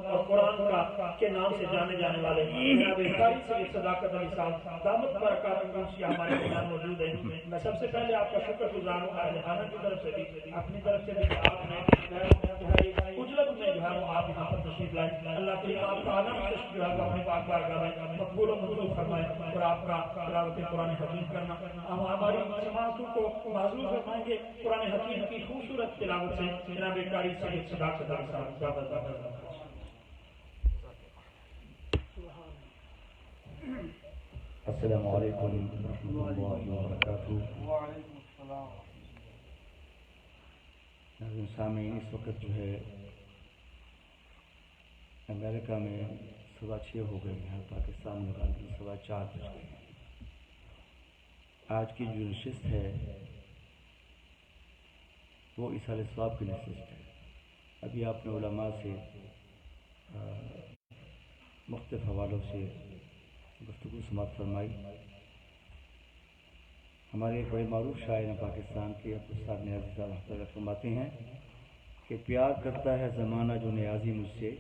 اور قرآن کا کے نام سے جانے جانے والے جناب قاری سید صداقت علی صاحب دامت برکات ہمارے درمیان موجود ہیں. میں سب سے پہلے آپ کا شکر گزار ہوں اہل خانہ کی طرف سے بھی اپنی طرف سے بھی آپ نے اجلت میں جو ہے وہ آپ یہاں پر تشریف لائے. اللہ کے آپ کا آنا جو ہے وہ اپنے پاک بارگاہ میں مقبول و منظور فرمائے اور آپ کا تلاوت قرآن حکیم کرنا ہم ہماری سماعتوں کو معذور فرمائیں گے قرآن حکیم کی خوبصورت تلاوت سے جناب قاری سید صداقت علی صاحب. السلام علیکم ورحمۃ اللہ وبرکاتہ. وعلیکم السلام. ناظرین سامعین، اس وقت جو ہے امریکہ میں 6:15 ہو گئے ہیں، پاکستان میں رات 4:15 بج گئے ہیں. آج کی جو نشست ہے وہ ایصال ثواب کی نشست ہے. ابھی آپ نے علماء سے مختلف حوالوں سے گفتگو سماعت فرمائی. ہمارے ایک بڑے معروف شاعر ہیں پاکستان کے استاد نیازی صاحب رحمۃ اللہ فرماتے ہیں کہ پیار کرتا ہے زمانہ جو نیازی مجھ سے،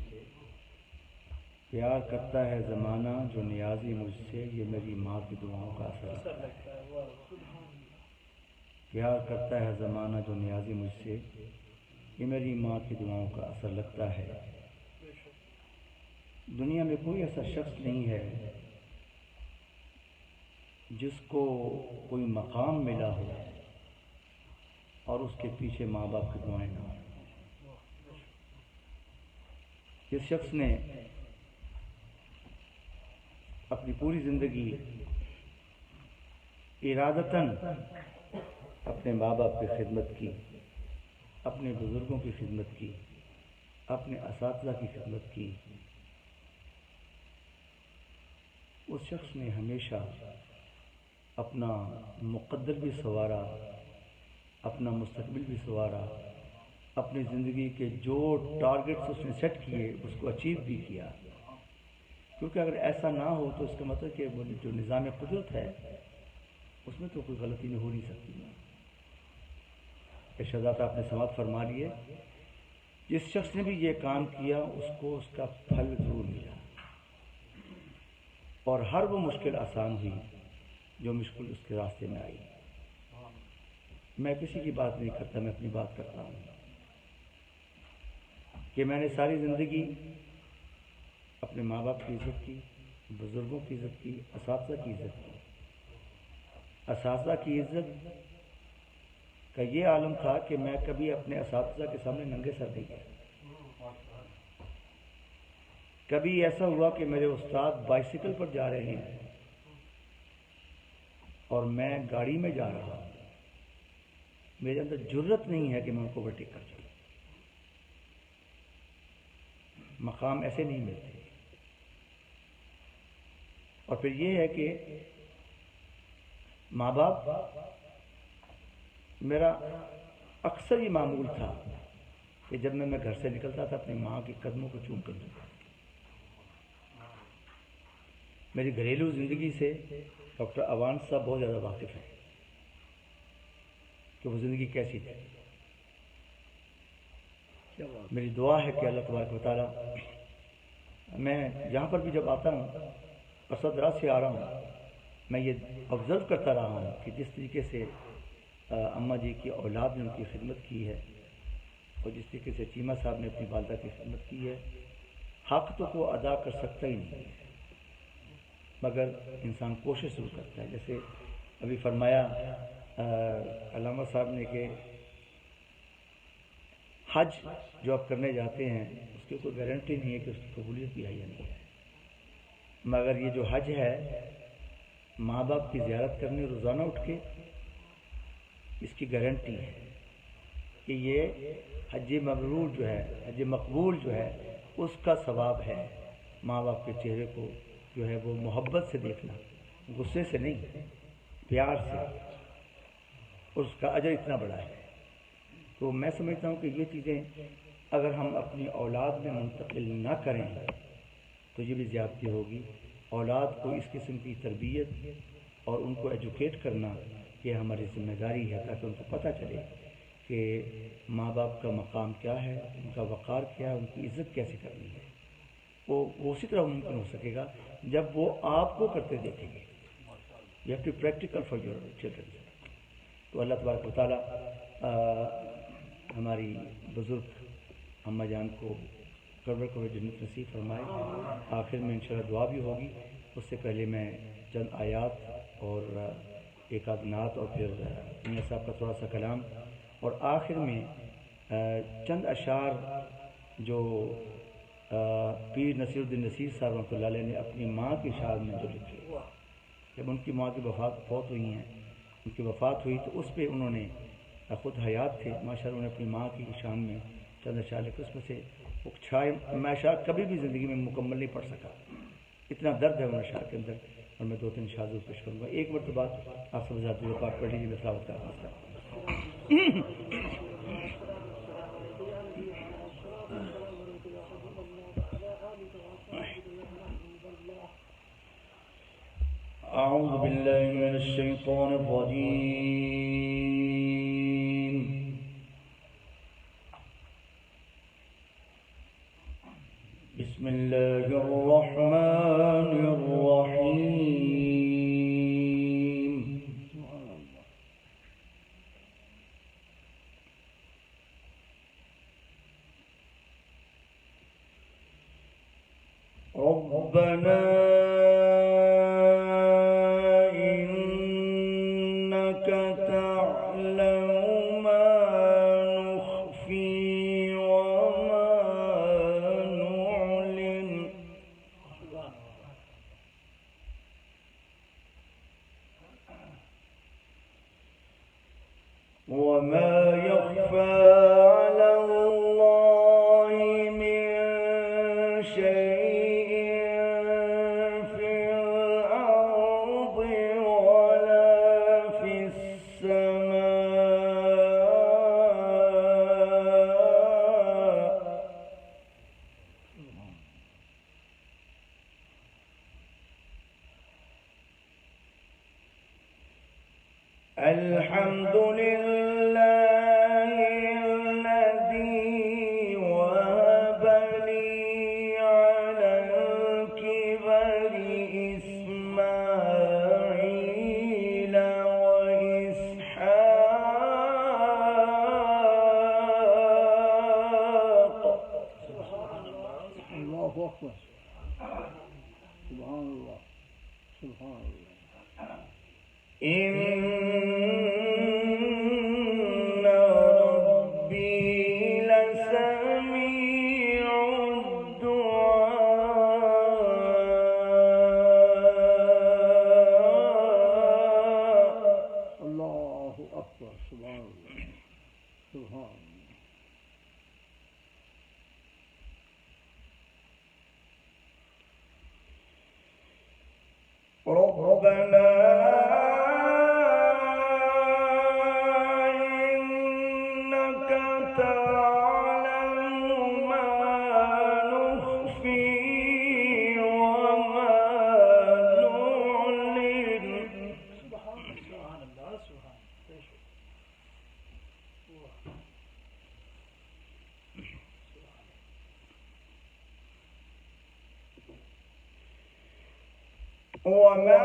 پیار کرتا ہے زمانہ جو نیازی مجھ سے، یہ میری ماں کی دعاؤں کا اثر لگتا ہے. پیار کرتا ہے زمانہ جو نیازی مجھ سے، یہ میری ماں کی دعاؤں کا اثر لگتا ہے. دنیا میں کوئی ایسا شخص نہیں ہے جس کو کوئی مقام ملا ہو اور اس کے پیچھے ماں باپ کی دعائیں نہ ہوں. جس شخص نے اپنی پوری زندگی ارادتاً اپنے ماں باپ کی خدمت کی، اپنے بزرگوں کی خدمت کی، اپنے اساتذہ کی خدمت کی، اس شخص نے ہمیشہ اپنا مقدر بھی سنوارا، اپنا مستقبل بھی سنوارا، اپنی زندگی کے جو ٹارگٹس اس نے سیٹ کیے اس کو اچیو بھی کیا. کیونکہ اگر ایسا نہ ہو تو اس کا مطلب کہ وہ جو نظام قدرت ہے اس میں تو کوئی غلطی نہیں ہو نہیں سکتی. ارشادات آپ نے سماعت فرما لیے. جس شخص نے بھی یہ کام کیا اس کو اس کا پھل ضرور ملا، اور ہر وہ مشکل آسان ہوئی جو مشکل اس کے راستے میں آئی. میں کسی کی بات نہیں کرتا، میں اپنی بات کرتا ہوں کہ میں نے ساری زندگی اپنے ماں باپ کی عزت کی، بزرگوں کی عزت کی، اساتذہ کی عزت کی. اساتذہ کی عزت کا یہ عالم تھا کہ میں کبھی اپنے اساتذہ کے سامنے ننگے سر نہیں گیا. کبھی ایسا ہوا کہ میرے استاد بائیسیکل پر جا رہے ہیں اور میں گاڑی میں جا رہا ہوں، میرے اندر جرت نہیں ہے کہ میں ان کو اوورٹیک کر جاؤں. مقام ایسے نہیں ملتے. اور پھر یہ ہے کہ ماں باپ، میرا اکثر یہ معمول تھا کہ جب میں گھر سے نکلتا تھا اپنی ماں کے قدموں کو چوم کر دوں. میری گھریلو زندگی سے ڈاکٹر اوان صاحب بہت زیادہ واقف ہیں کہ وہ زندگی کیسی تھی. میری دعا ہے کہ اللہ تبارک و تعالیٰ، میں جہاں پر بھی جب آتا ہوں اسد راز سے آ رہا ہوں، میں یہ آبزرو کرتا رہا ہوں کہ جس طریقے سے اماں جی کی اولاد نے ان کی خدمت کی ہے اور جس طریقے سے چیمہ صاحب نے اپنی والدہ کی خدمت کی ہے، حق تو کو ادا کر سکتا ہی نہیں ہے مگر انسان کوشش ضرور کرتا ہے. جیسے ابھی فرمایا علامہ صاحب نے کہ حج جو آپ کرنے جاتے ہیں اس کی کوئی گارنٹی نہیں ہے کہ اس کی قبولیت بھی ہے یا نہیں ہے، مگر یہ جو حج ہے ماں باپ کی زیارت کرنے روزانہ اٹھ کے، اس کی گارنٹی ہے کہ یہ حج مبرور جو ہے، حج مقبول جو ہے، اس کا ثواب ہے. ماں باپ کے چہرے کو جو ہے وہ محبت سے دیکھنا، غصے سے نہیں، پیار سے، اور اس کا اجر اتنا بڑا ہے. تو میں سمجھتا ہوں کہ یہ چیزیں اگر ہم اپنی اولاد میں منتقل نہ کریں تو یہ بھی زیادتی ہوگی. اولاد کو اس قسم کی تربیت اور ان کو ایجوکیٹ کرنا یہ ہماری ذمہ داری ہے، تاکہ ان کو پتہ چلے کہ ماں باپ کا مقام کیا ہے، ان کا وقار کیا ہے، ان کی عزت کیسے کرنی ہے. وہ اسی طرح ممکن ہو سکے گا جب وہ آپ کو کرتے دیکھیں گے. You have to practical for your children. تو اللہ تبارک و تعالیٰ ہماری بزرگ اماں جان کو کروڑ جنت نصیب فرمائے. آخر میں انشاءاللہ دعا بھی ہوگی. اس سے پہلے میں چند آیات اور ایک آدھ نعت اور پھر میاں صاحب کا تھوڑا سا کلام اور آخر میں چند اشعار جو پیر نصیر الدین نصیر صاحب رحمۃ اللہ علیہ نے اپنی ماں کی شان میں جو لکھے. جب ان کی ماں کی فوت ہوئی ہیں، ان کی وفات ہوئی تو اس پہ انہوں نے خود حیات تھے ماشاء اللہ، انہوں نے اپنی ماں کی شان میں چند اشعار لکھے. اس میں سے وہ میں اشعار کبھی بھی زندگی میں مکمل نہیں پڑھ سکا، اتنا درد ہے ان اشعار کے اندر. اور میں 2-3 اشعار ضرور پیش کروں گا. ایک مرتبہ آپ سب ذات پاک پڑھ لیجیے. میں تلاوت کا آغاز کرتا ہوں. أعوذ بالله من الشيطان الرجيم. بسم الله الرحمن الرحيم. ربنا الحمد لله الذي وهب لي على الكبر إسماعيل وإسحاق. الله أكبر. سبحان الله سبحان الله. إن ربي لسميع الدعاء. الله أكبر. سبحان الله سبحان الله. ربنا وما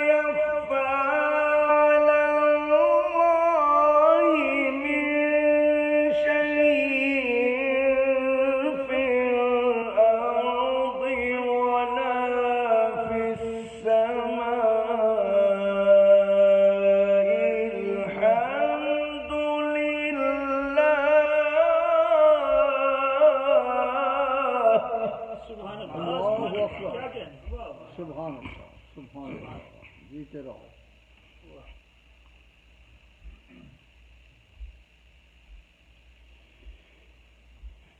يخفى على الله من شيء في الأرض ولا في السماء. الحمد لله. سبحان الله. سبحان اللہ سبحان اللہ. جیتے رہو.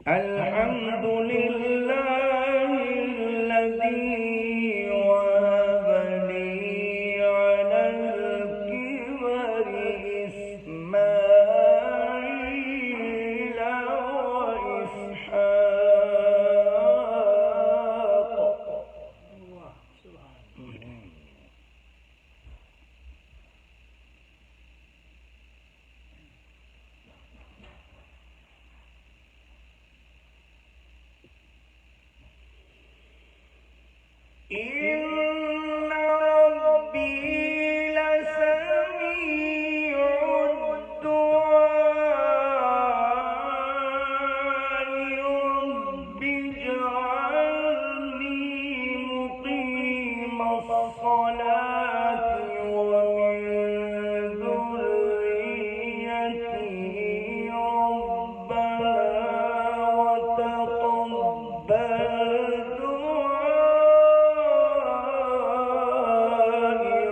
الحمد لله الذي وهب لي على الكبر إسماعيل وإسحاق. إن ربي لسميع الدعاء رب اجعلني مقيم الصلاة ومن ذريتي ربنا وتقبل دعائي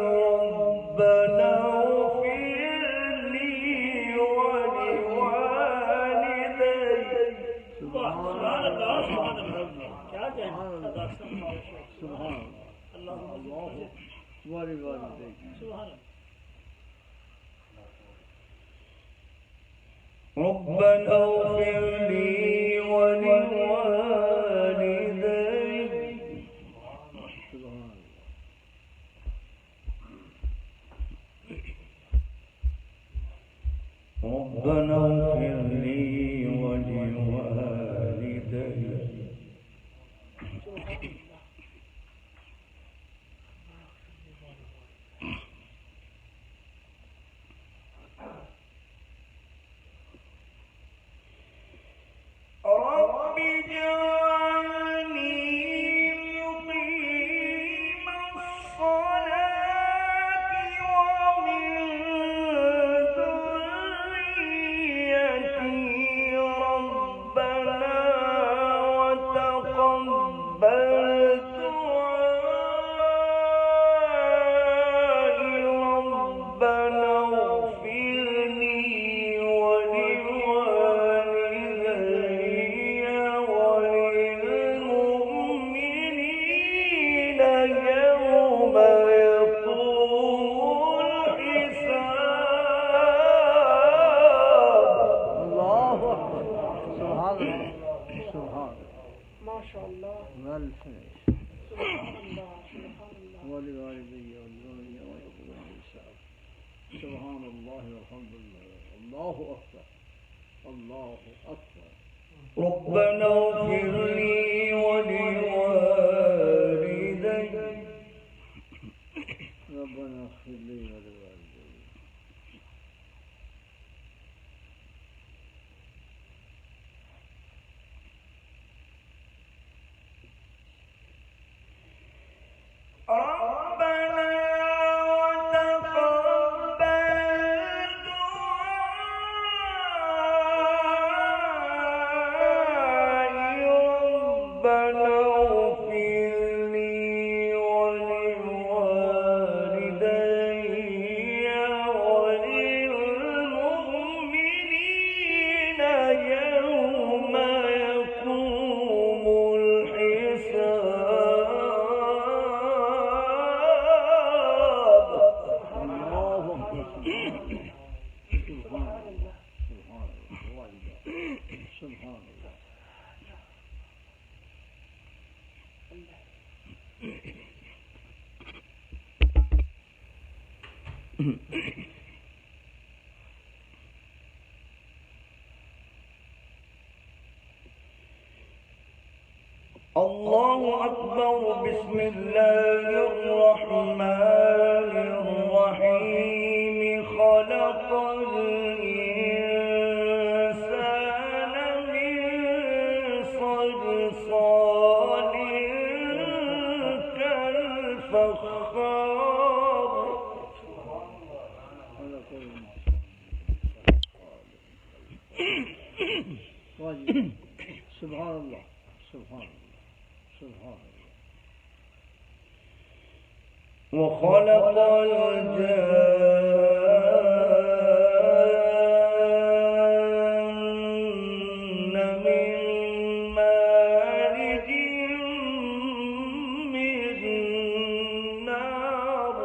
ربنا اغفر لي ولوالدي سبحان اللہ سبحان اللہ کیا کہیں سبحان اللہ اللہ ولوالديك سبحان اللہ ربنا اغفر لي ولوالدي سبحان ربنا اغفر لي ولوالدي رب اجعلني مقيم الصلاة ومن ذريتي ربنا وتقبل دعائي ربنا اغفر لي ولوالدي وللمؤمنين يوم يقوم الحساب الله أكبر سبحان الله سبحان ما شاء الله الله والفنش سبحان الله سبحان الله ولوالدي والذرية ويقول الحساب سبحان الله والحمد لله الله أكبر الله أكبر ربنا اغفر لي ولوالدي ربنا اغفر لي ولوالدي ربنا وتقبل دعائي ربنا اغفر لي ولوالدي وللمؤمنين يوم يقوم الحساب الله أكبر سبحان الله سبحان الله سبحان الله الله أكبر بسم الله الرحمن الرحيم خلق الإنسان من صلصال كالفخار على كل واجب سبحان الله سبحان الله سبحان الله وخلق الجان من مارج من نار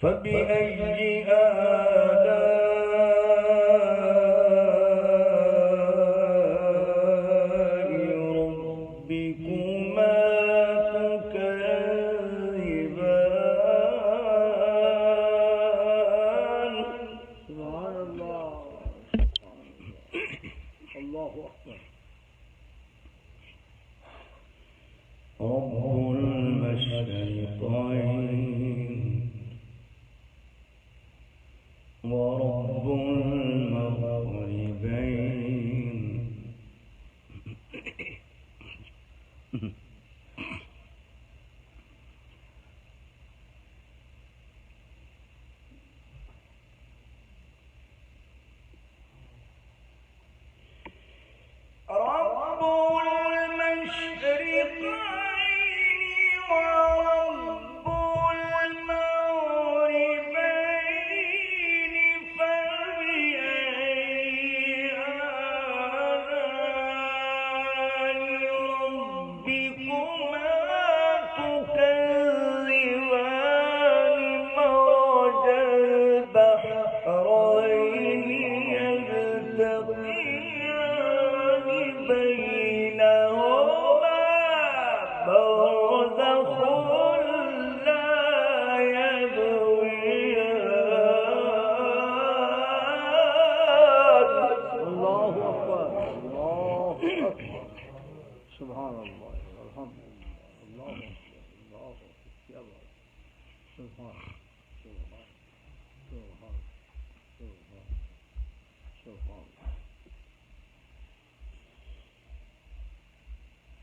فبأي آلاء ربكما تكذبان رب المشرقين ورب المغربين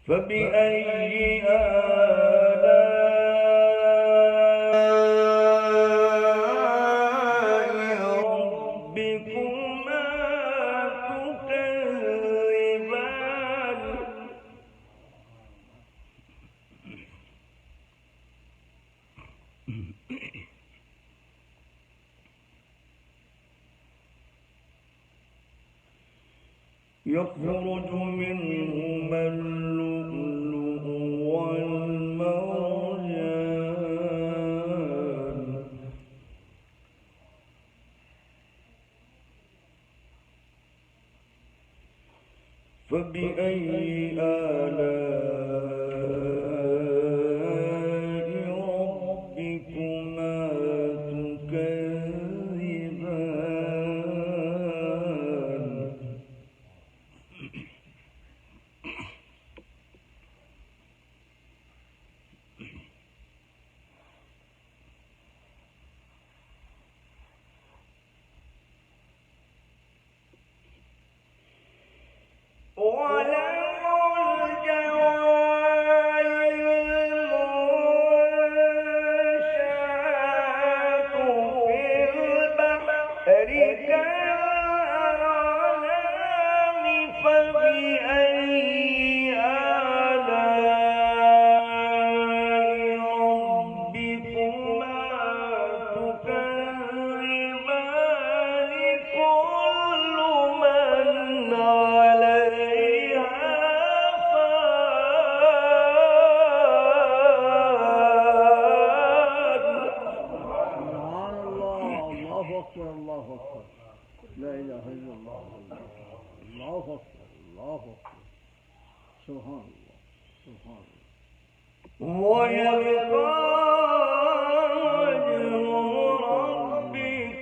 فبأي آلاء ربكما تكذبان يخرج منهما اللؤلؤ والمرجان فبأي آلاء ربكما تكذبان وله الجوار المنشآت في البحر كالأعلام فبأي آلاء ربكما تكذبان كل من عليها سبحان الله. الله أكبر. الله أكبر. لا إله إلا الله. الله أكبر. الله أكبر. سبحان الله. سبحان الله. ويبقى وجه ربك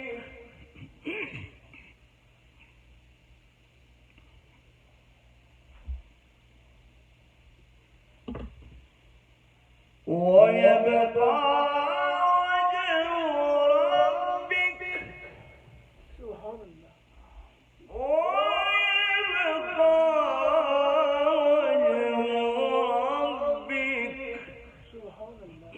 ويبقى وجه ربك سبحان الله. ويبقى وجه ربك سبحان الله.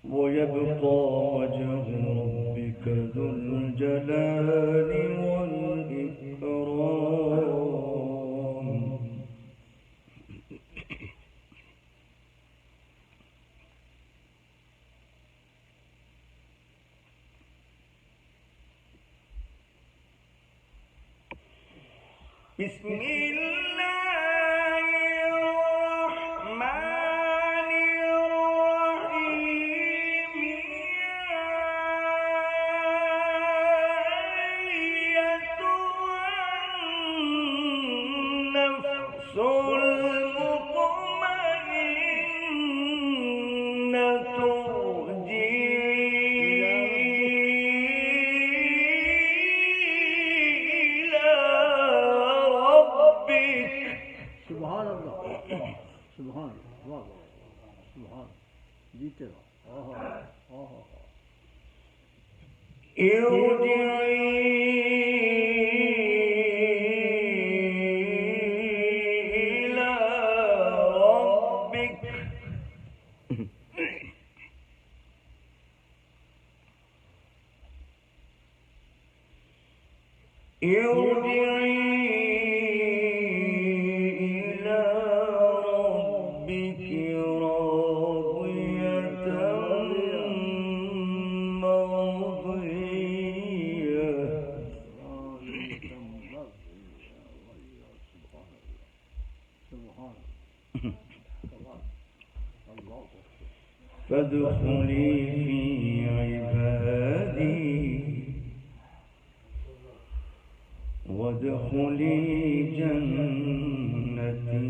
ويبقى وجه ربك ذو الجلال والإكرام بسم الله الرحمن الرحيم أيتها النفس المطمئنة ارجعي جیتے رہو. فادخلی فی عبادی وادخلی جنتی.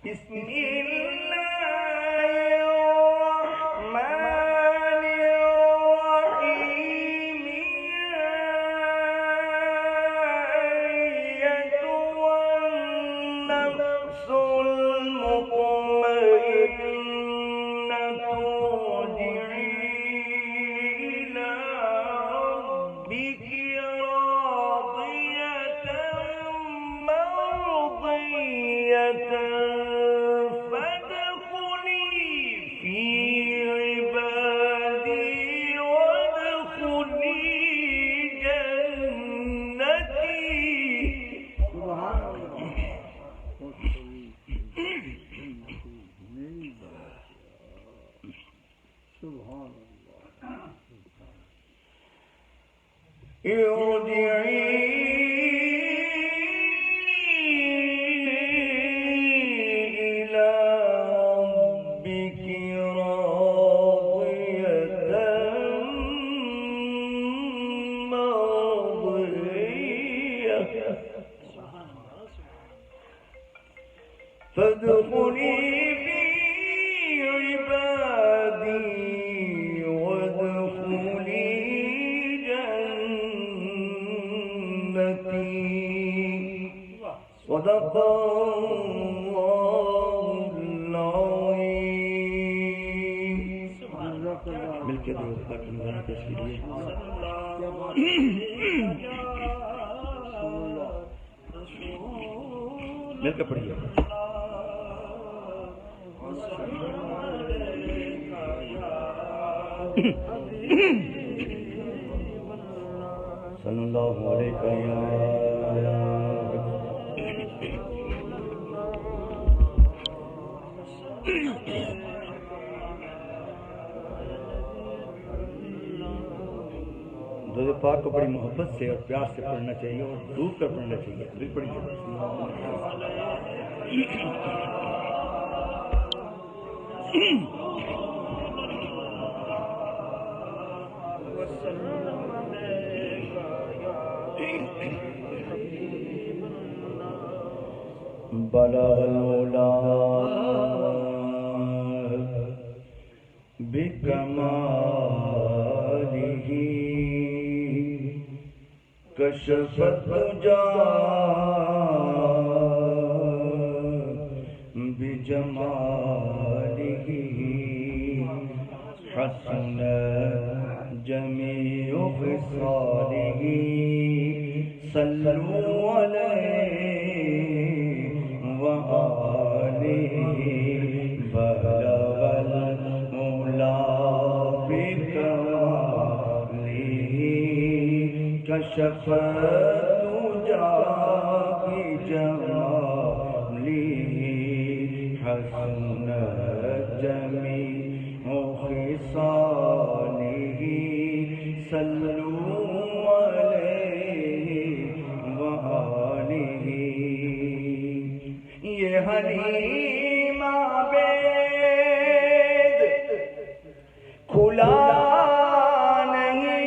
بسم فادخلی فی عبادی وادخلی جنتی. صدق اللہ العظیم. مل کے دو رمضان پیش کیجیے. مل کے پڑھیے. صلی اللہ علیہ درود پاک کو بڑی محبت سے اور پیار سے پڑھنا چاہیے اور ڈوب کر پڑھنا چاہیے. پھر پڑھیے. بلغ العلا بکمالہ کشف الدجی بجمالہ حسن جمیع خصالہ صلوا علیہ وآلہ. بلغ المولا بکمالہ کشف الدجی بجمالہ حسن جمیع خصالہ صلوا علیہ وآلہ. یہ حلیم عبید کھلا نہیں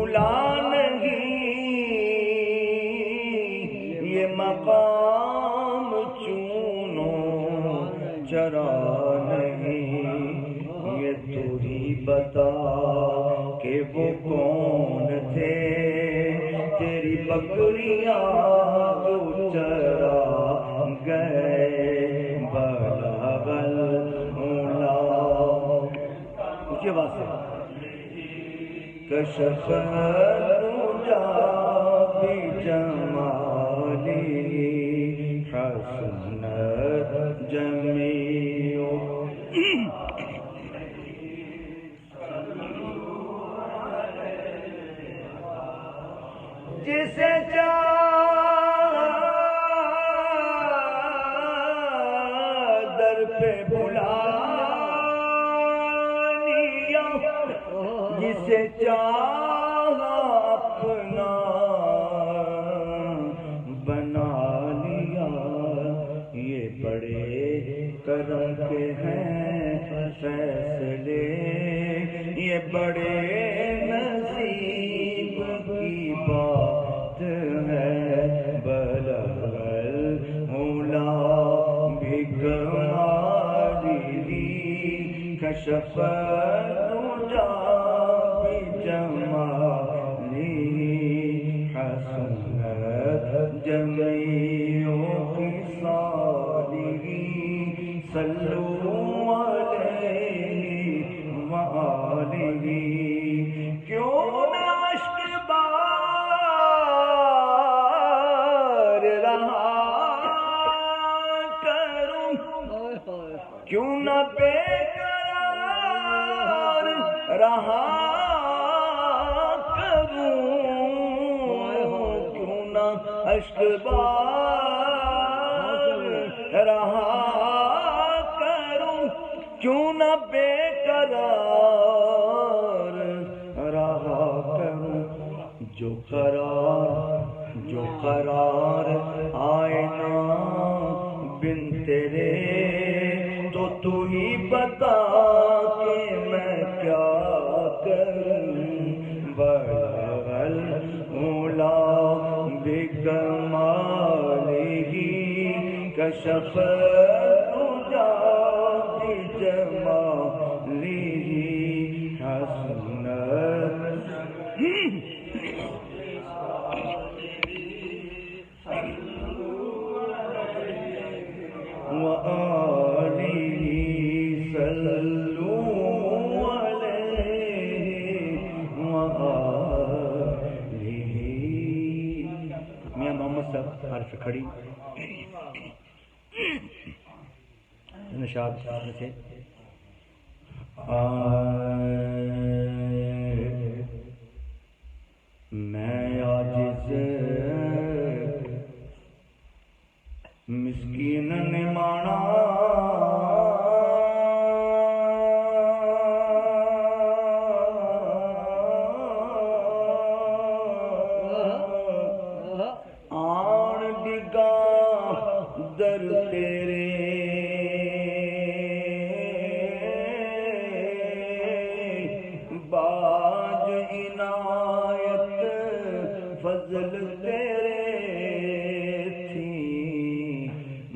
بھولا نہیں یہ مقام چونو چرا نہیں یہ تو ہی بتا کہ وہ کون تھے تیری بکریاں تو چرا گئے بلاغل اولا اونچی آواز سے کشف تجا بجمالی حسنت جمیع جسے چادر پہ بلا لیا جسے چاہا اپنا بنا لیا یہ بڑے کرم کے ہیں فیصلے یہ بڑے نصیب کی بات ہے بلغ العلا بکمالہ کشف تجا بجمالہ حسنت جمیع خصالہ صلو علیہ وآلہ کیوں نہ عشق بار رہا کروں کیوں نہ بے قرار رہا کروں کیوں نہ عشق بار رہا کروں کیوں نہ بے قرار رہا کروں جو قرار آئے نا بن تیرے تو ہی بتا کہ میں کیا کروں بلغ العلا بکمالہ کشف تجا بجمالہ حسنت وآلہ صلو علیہ وآلہ میاں محمد صاحب حرف کھڑی نشاد میں سے میں عاجز مسکین نمانا آن ڈگا در تیرے باج عنایت فضل تیرے تھی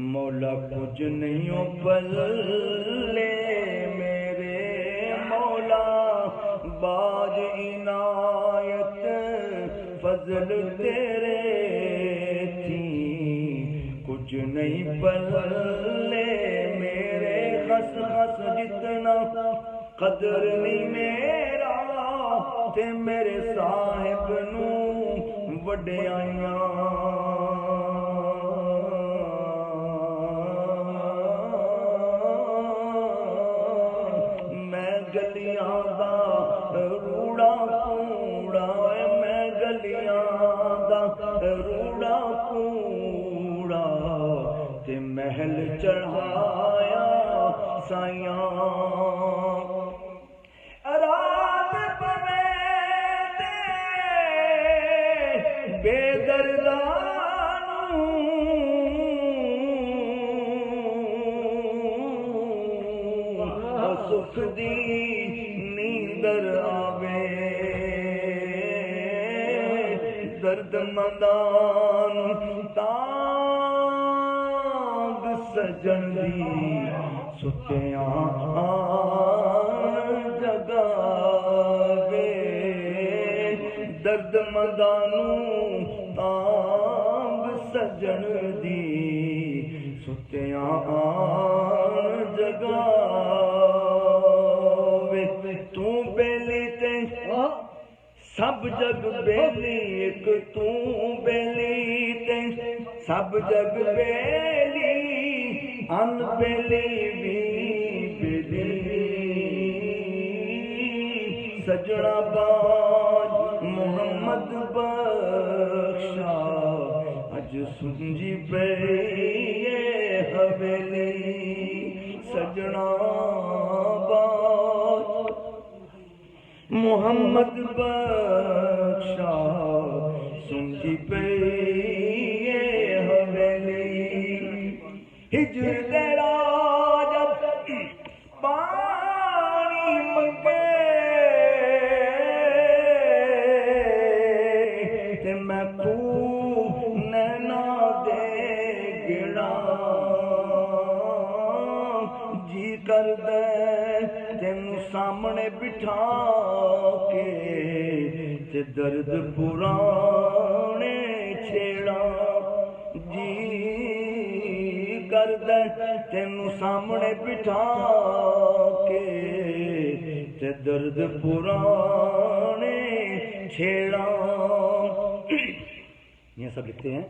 مولا کچھ نہیں ہو پلے میرے مولا باج عنایت فضل تیرے تھی کچھ نہیں پلے میرے خس خس جتنا قدر نہیں میرا تے میرے صاحب نو وڈیائیاں میں گلیاں دا روڑا کوڑا میں گلیاں دا روڑا کوڑا تے محل چڑھایا سائیاں رات پوے دے بے دردانوں سکھ دی نیندر آوے درد مندان تانگ سجن دی ستیاں جگاوے درد مندانو تانگ سجن دی ستیاں جگاوے تو بیلی تے سب جگ بیلی ایک تو بیلی تے سب جگ بیلی ان بیلی بھی بیلی سجڑا باج محمد بخشا اج سنجی پہ یہ حویلی سجڑا باج محمد بخشا سنجی پہ یہ حویلی ہجر تیرا جب پانی منگے تے میں خوب نینا دے گڑا جی کر دے تینوں سامنے بٹھا کے تے درد پرانے چھیڑا جی کر دے تینوں سامنے بٹھا کے تے درد پرانے چھیڑا یہ سب لکھتے ہیں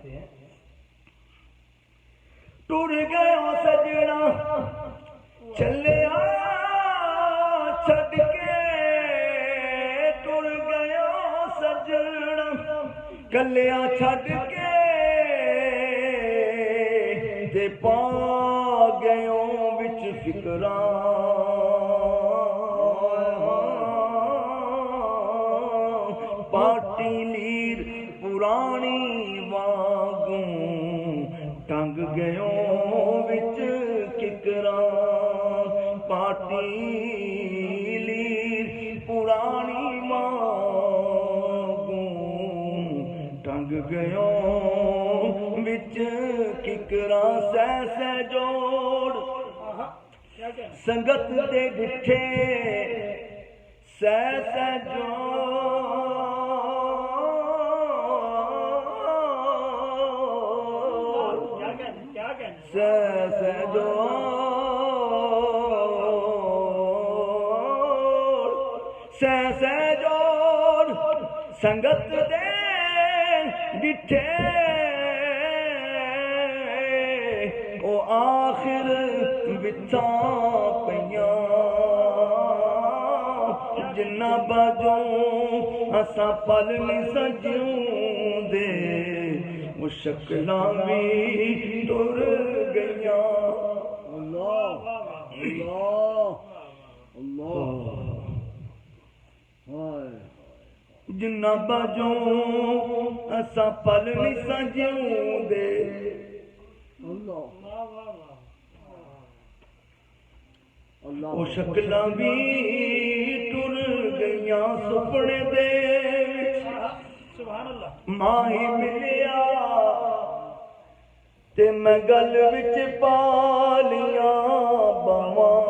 ٹور گیا سجنا چلے چھڑ کے ٹر گیا سجنا کلیا چھڑ کے تے پا گیوں وچ فکراں پاٹی لیر پرانی واگوں ٹنگ گیوں وچ ککراں پاٹی لیر پرانی واگوں ٹنگ گیوں وچ ککراں سہ سہ جوڑ سنگت دے ڈٹھے سہ سہ جوڑ سہ سہ جوڑ سہ سہ جوڑ سنگت دے ڈٹھے او آخر بچا پیاں جنہ باجوں اساں پل نہیں سجوں دے وہ شکلاں بھی ٹر گئیاں اللہ اللہ اللہ ہائے جنہ باجوں اساں پل نہیں سجوں دے اللہ وہ شکلاں بھی ٹر گئیاں سپنے دے سبحان اللہ ماہی ملیا تے میں گل وچ پالیاں باواں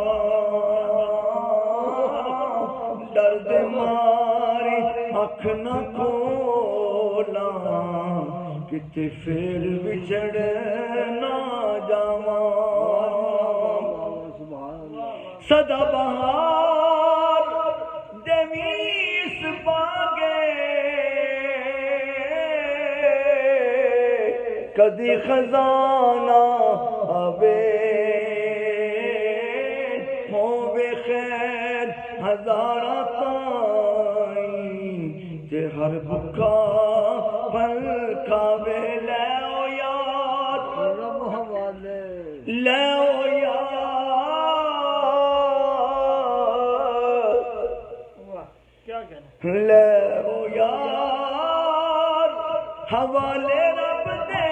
ڈر دے ماری اکھ نہ کھولاں کتے پھر وچھڑ نہ جاواں سدا بہار دیویس باگے کدی خزانہ آوے ہووے خیر ہزارہ تائیں تے ہر بکھا پل کھاوے لے او یاد رب حوالے لے او لے او یار حوالے رب دے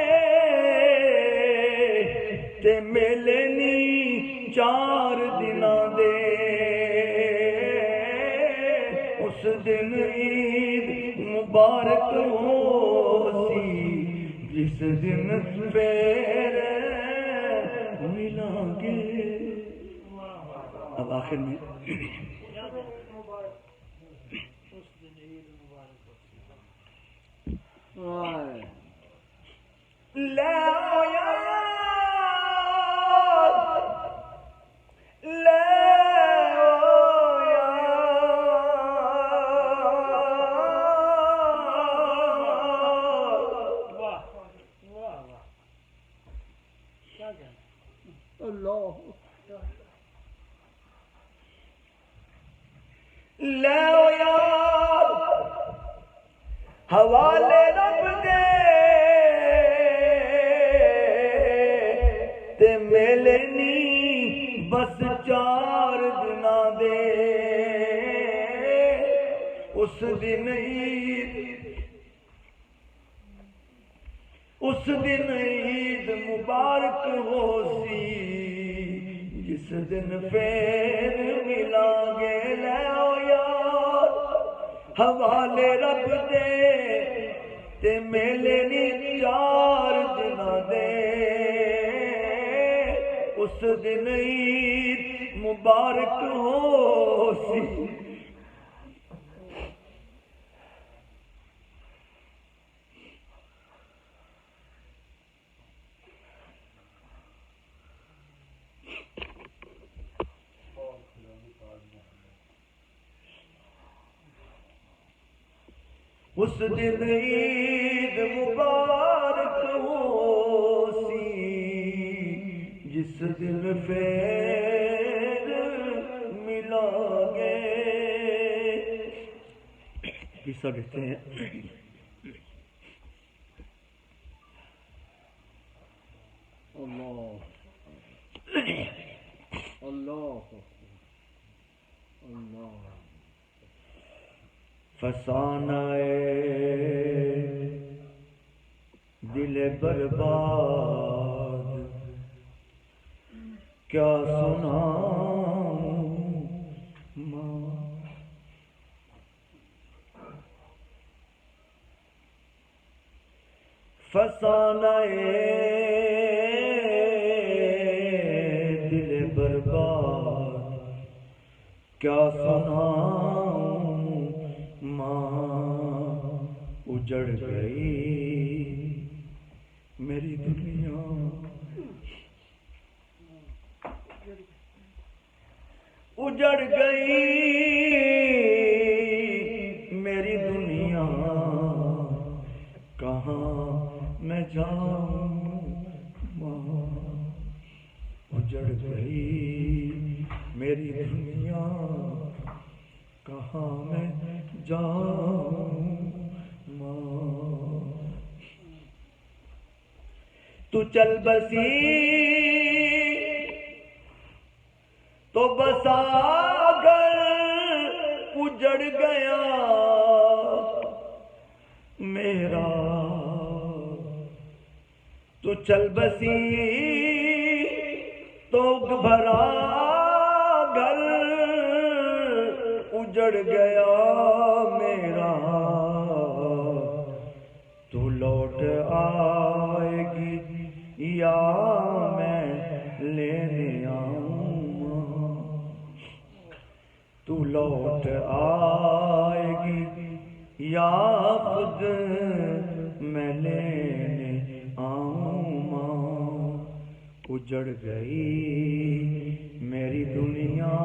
تے میلے نی 4 دناں دے اس دن عید مبارک ہو جس دن پھر ملیں گے. اب آخر میں حوالے رب دے تے میلے نی بس 4 دناں دے. اس دن عید مبارک ہو سی جس دن پھر ملیں گے. لے آؤ یار حوالے رب دے تے میلے نی 4 دناں دے. اس دن عید مبارک ہو سی. اس دن عید مبارک ہو سی جس دن پھر ملیں گے. قصہ کہتے ہیں اللہ اللہ اللہ. فسانہ دل برباد کیا سناؤں ماں. فسانہ دل برباد کیا سناؤں ماں. اجڑ گئی میری دنیا اجڑ گئی میری دنیا. کہاں میں جاؤں ماں. اجڑ گئی میری دنیا کہاں میں جاؤں ماں. تو چل بسی تو بسا گھر اجڑ گیا میرا. تو چل بسی تو بھرا گھر اجڑ گیا میرا. تو لوٹ آئے گی یا میں لینے آؤں. تو لوٹ آئے گی یا خود میں لینے آؤں ماں. اجڑ گئی میری دنیا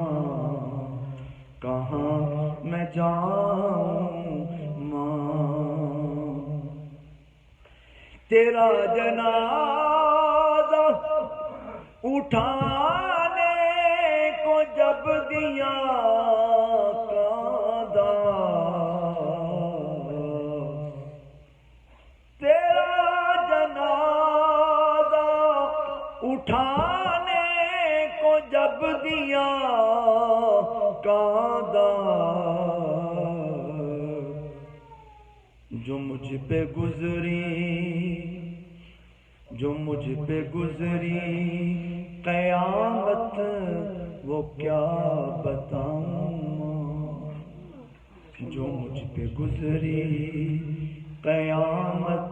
کہاں میں جاؤں ماں. تیرا جنازہ اٹھانے کو جب دیا کاندھا. تیرا جنازہ اٹھانے کو جب دیا کاندھا. جو مجھ پہ گزری قیامت وہ کیا بتاؤں. جو مجھ پہ گزری قیامت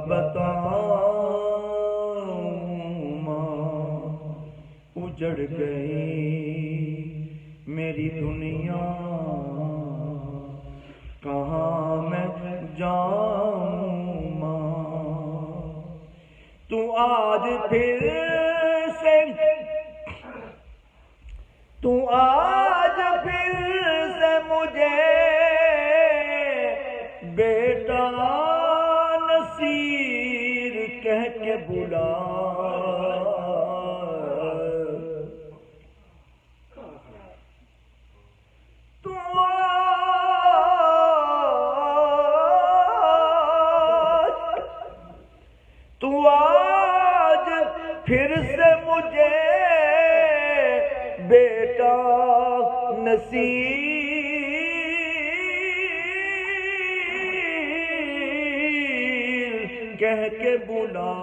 بتاؤں ماں، اجڑ گئی میری دنیا، کہاں میں جاؤں ماں، تو آج پھر سے مجھے بیٹا نصیر کہہ کے بلا، تو آج پھر سے مجھے بیٹا نصیر کہہ کے بلا،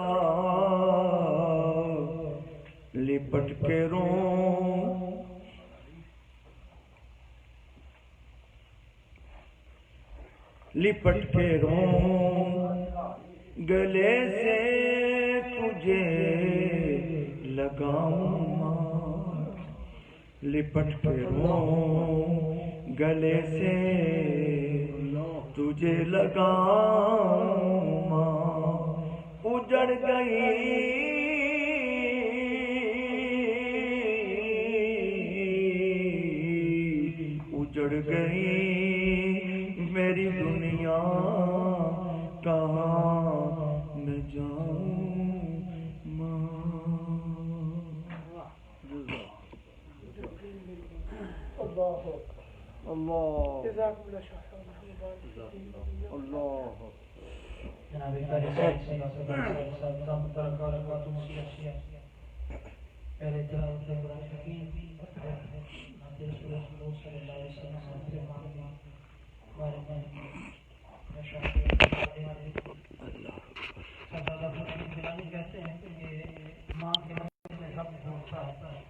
لپٹ کے روں لپٹ کے روں گلے سے تجھے لگاؤں ماں، لپٹ کے روں گلے سے تجھے لگاؤں ماں، اجڑ گئی میری دنیا، کہاں میں جاؤں ماں۔ اللہ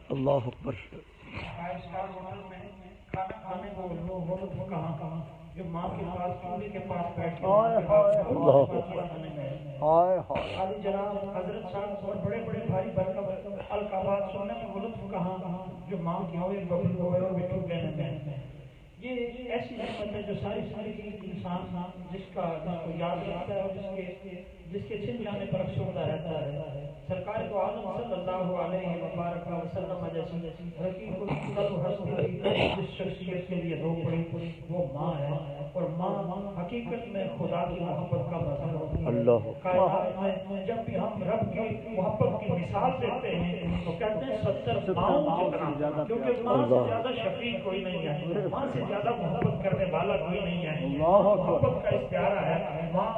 اللہ اکبر۔ جو ماں کے پاس چولہے کے پاس بیٹھ عالی جناب حضرت صاحب اور بڑے بڑے بھائی برکت القابات سننے میں وہ لطف کہاں جو ماں کی ہوئے ببل ہوئے اور مٹھو کہنے میں، یہ ایسی نعمت ہے جو ساری انسان جس کو یاد رکھتا ہے اور جس کے چھن جانے پر افسردہ رہتا ہے۔ سرکار کو عالم صلی اللہ علیہ وسلم جیسی حقیق القلب ہستی جس شخصیت کے لیے رو پڑی وہ ماں ہے، اور ماں حقیقت میں خدا کی محبت کا مظہر ہوتی ہے۔ اللہ کائنات میں جب بھی ہم رب کی محبت کی مثال دیتے ہیں تو کہتے ہیں 70 ماؤں جتنا، کیونکہ ماں سے زیادہ شفیع کوئی نہیں ہے، ماں سے زیادہ محبت کرنے والا کوئی نہیں ہے۔ محبت کا استعارہ ہے ماں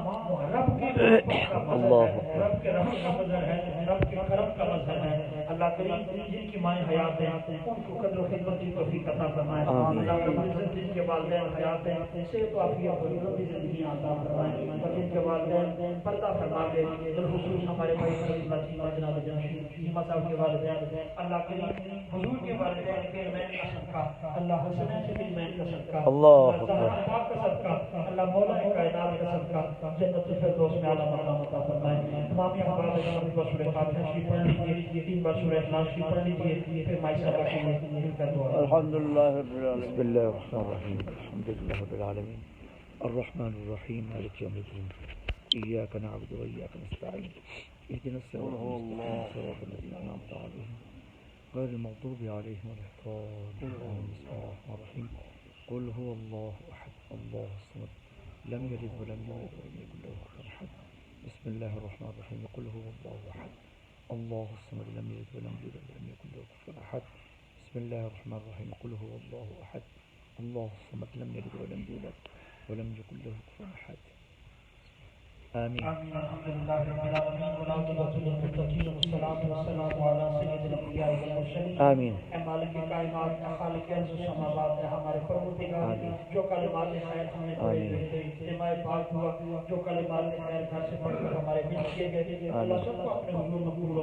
رب کی محبت کا مظہر ہے، رب کے رحم کا مظہر ہے، رب کے کرم کا مظہر ہے۔ اللہ کریم جن کی مائیں حیات ہیں ان کو قدر و خدمت کی توفیق عطا فرمائے۔ اللہ رب العزت جن کے والدین حیات ہیں صحت و عافیت اور لمبی زندگی عطا فرمائے، اور جن کے والدین پردہ فرما دے، بالخصوص ہمارے بھائی جناب جمشید شیما صاحب کے والدین، اللہ کریم حضور کے والدین کے علمین کا صدقہ، اللہ حسنین کے علمین کا صدقہ، اللہ زہرا پاک کا صدقہ، اللہ مولا کائنات کا صدقہ جنت الفردوس میں اعلیٰ مقام عطا فرمائے۔ تمام احباب کرام کو سورہ فاتحہ شریف پڑھ لیجیے، 3 بار سورہ اخلاص شریف پڑھ لیجیے، پھر مائی صاحبہ کے لیے مل کر دعا۔ الحمدللہ رب العالمین، بسم اللہ الرحمن الرحیم، الحمدللہ رب العالمین، الرحمن الرحیم، مالک یوم الدین، ایاک نعبد و ایاک نستعین، اهدنا الصراط المستقیم، صراط الذین انعمت علیہم غیر المغضوب علیہم ولا الضالین، بسم اللہ الرحمن الرحیم، قل هو اللہ احد اللہ الصمد لم یلد ولم یولد ولم یکن له کفوا احد، بسم اللہ الرحمن الرحیم، قل هو اللہ احد اللہ الصمد لم یلد ولم یولد ولم یکن له کفوا احد، بسم اللہ الرحمن الرحیم، قل هو اللہ احد اللہ الصمد لم یلد ولم یولد ولم یکن له کفوا احد۔ آمین۔ الحمدللہ رب العالمین والعاقبۃ للمتقین والصلاۃ والسلام علی سید الانبیاء والمرسلین۔ آمین۔ اے مالک کائنات، اے خالق ارض و سماوات، اے ہمارے پروردگار، جو کلمات خیر ہم نے پڑھے تھے، اجتماع پاک ہوا، جو کلمات خیر گھر سے پڑھ کر ہمارے مل کیے گئے، اللہ سب کو اپنے حضور مقبول و